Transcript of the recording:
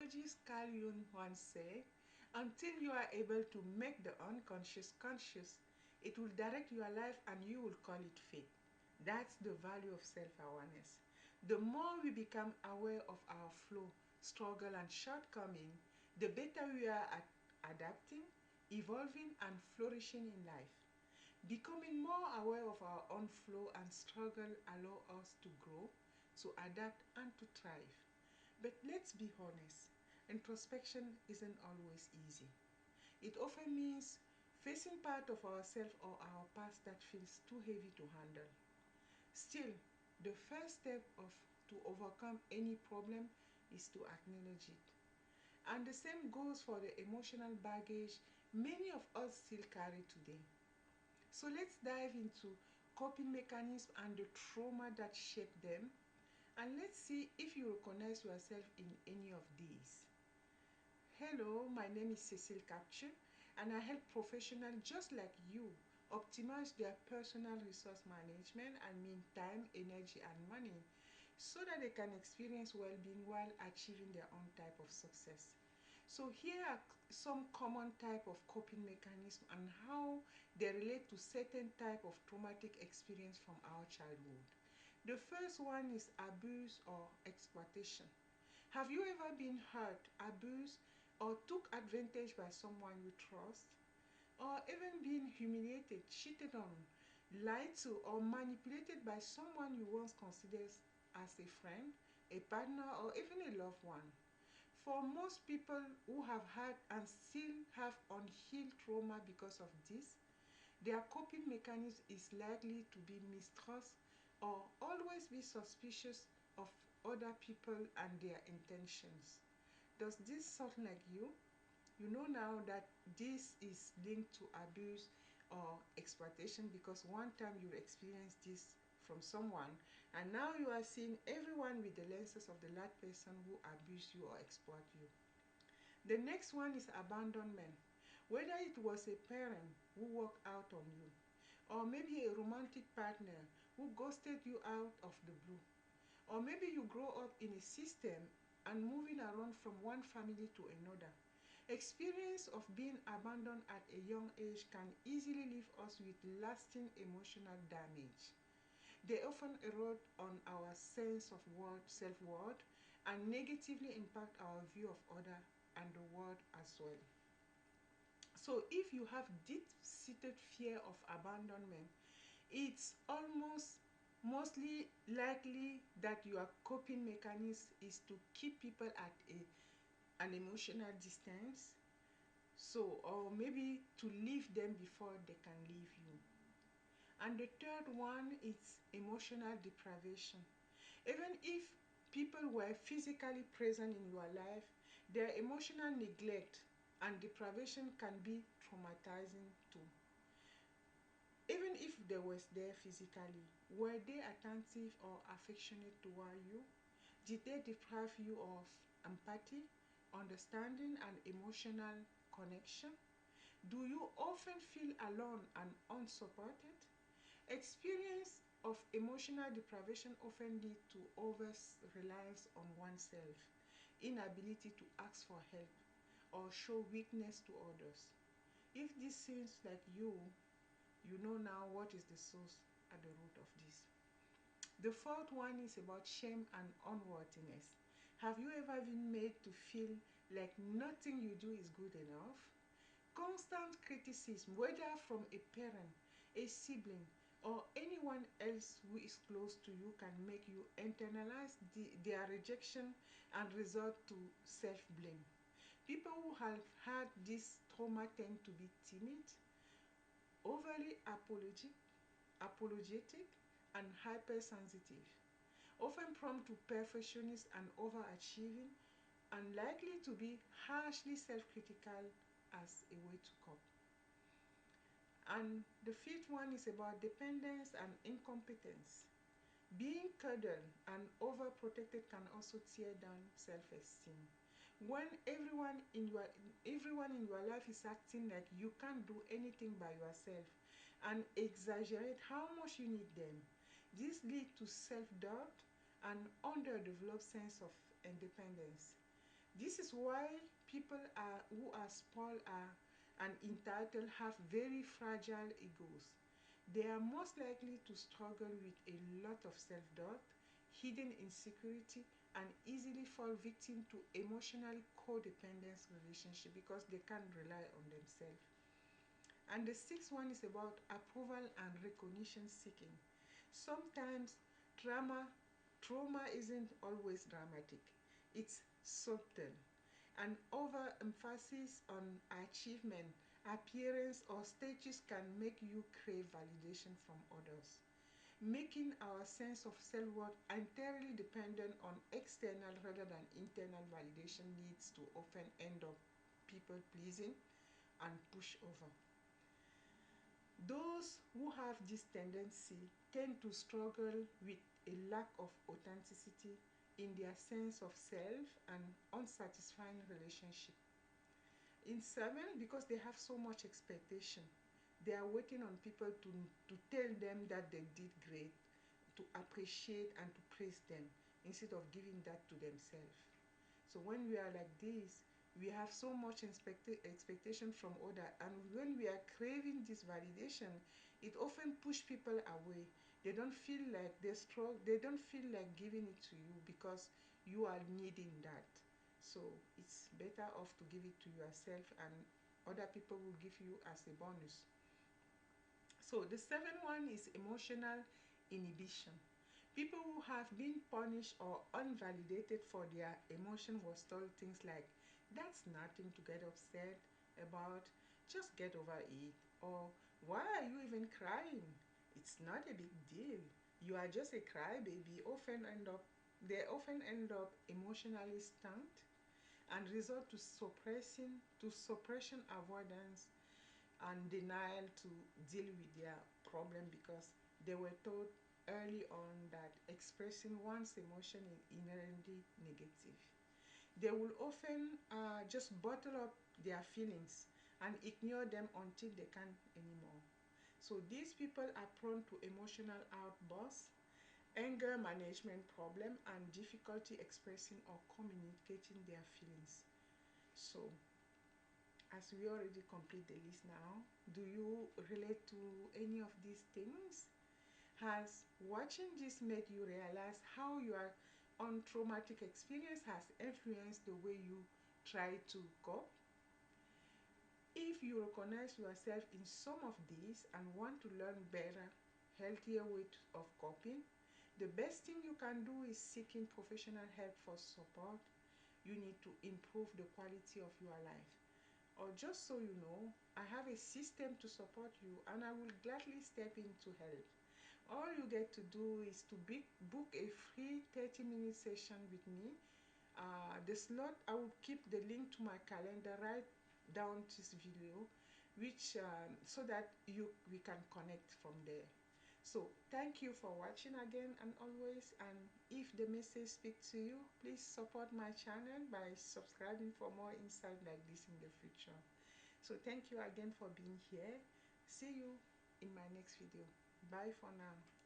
Psychologist Carl Young once said, until you are able to make the unconscious conscious, it will direct your life and you will call it fate. That's the value of self-awareness. The more we become aware of our flow, struggle and shortcoming, the better we are at adapting, evolving and flourishing in life. Becoming more aware of our own flow and struggle allow us to grow, to adapt and to thrive. But let's be honest, introspection isn't always easy. It often means facing part of ourselves or our past that feels too heavy to handle. Still, the first step to overcome any problem is to acknowledge it. And the same goes for the emotional baggage many of us still carry today. So let's dive into coping mechanisms and the trauma that shaped them, and let's see if you recognize yourself in any of these. Hello, my name is Cecile Capture, and I help professionals just like you optimize their personal resource management and mean time, energy, and money so that they can experience well-being while achieving their own type of success. So here are some common type of coping mechanisms and how they relate to certain type of traumatic experience from our childhood. The first one is abuse or exploitation. Have you ever been hurt, abused, or took advantage by someone you trust? Or even been humiliated, cheated on, lied to, or manipulated by someone you once considered as a friend, a partner, or even a loved one? For most people who have had and still have unhealed trauma because of this, their coping mechanism is likely to be mistrust or always be suspicious of other people and their intentions. Does this sound like you? You know now that this is linked to abuse or exploitation because one time you experienced this from someone and now you are seeing everyone with the lenses of the last person who abused you or exploit you. The next one is abandonment. Whether it was a parent who walked out on you, or maybe a romantic partner who ghosted you out of the blue, or maybe you grow up in a system and moving around from one family to another. Experience of being abandoned at a young age can easily leave us with lasting emotional damage. They often erode on our sense of self-worth and negatively impact our view of others and the world as well. So if you have deep-seated fear of abandonment, it's almost mostly likely that your coping mechanism is to keep people at an emotional distance, so or maybe to leave them before they can leave you. And the third one is emotional deprivation. Even if people were physically present in your life, their emotional neglect and deprivation can be traumatizing too. Even if they was there physically, were they attentive or affectionate toward you? Did they deprive you of empathy, understanding, and emotional connection? Do you often feel alone and unsupported? Experience of emotional deprivation often lead to over-reliance on oneself, inability to ask for help, or show weakness to others. If this seems like you know now what is the source at the root of this. The fourth one is about shame and unworthiness. Have you ever been made to feel like nothing you do is good enough? Constant criticism, whether from a parent, a sibling, or anyone else who is close to you, can make you internalize their rejection and resort to self-blame. People who have had this trauma tend to be timid, overly apologetic, and hypersensitive, often prone to perfectionism and overachieving, and likely to be harshly self-critical as a way to cope. And the fifth one is about dependence and incompetence. Being cuddled and overprotected can also tear down self-esteem. When everyone in your life is acting like you can't do anything by yourself and exaggerate how much you need them, this leads to self-doubt and underdeveloped sense of independence. This is why people who are spoiled and entitled have very fragile egos. They are most likely to struggle with a lot of self-doubt, hidden insecurity, and easily fall victim to emotional codependence relationship because they can't rely on themselves. And the sixth one is about approval and recognition seeking. Sometimes trauma trauma isn't always dramatic. It's subtle. An overemphasis on achievement, appearance, or status can make you crave validation from others, making our sense of self-worth entirely dependent on external rather than internal validation leads to often end up people pleasing and pushover. Those who have this tendency tend to struggle with a lack of authenticity in their sense of self and unsatisfying relationship. In seven, because they have so much expectation, they are waiting on people to tell them that they did great, to appreciate and to praise them instead of giving that to themselves. So when we are like this, we have so much expectation from other, and when we are craving this validation, it often push people away. They don't feel like they struggle. They don't feel like giving it to you because you are needing that. So it's better off to give it to yourself, and other people will give you as a bonus. So the seventh one is emotional inhibition. People who have been punished or unvalidated for their emotion was told things like, that's nothing to get upset about, just get over it. Or, why are you even crying? It's not a big deal. You are just a crybaby. They often end up emotionally stunned and resort to suppression, avoidance, and denial to deal with their problem because they were told early on that expressing one's emotion is inherently negative. They will often just bottle up their feelings and ignore them until they can't anymore. So these people are prone to emotional outbursts, anger management problem, and difficulty expressing or communicating their feelings. So as we already complete the list now, do you relate to any of these things? Has watching this made you realize how your own traumatic experience has influenced the way you try to cope? If you recognize yourself in some of these and want to learn better, healthier ways of coping, the best thing you can do is seeking professional help for support. You need to improve the quality of your life. Or just so you know, I have a system to support you and I will gladly step in to help. All you get to do is to book a free 30-minute session with me. The slot, I will keep the link to my calendar right down this video, which so that we can connect from there. So thank you for watching again and always, and if the message speaks to you, please support my channel by subscribing for more insight like this in the future. So thank you again for being here. See you in my next video. Bye for now.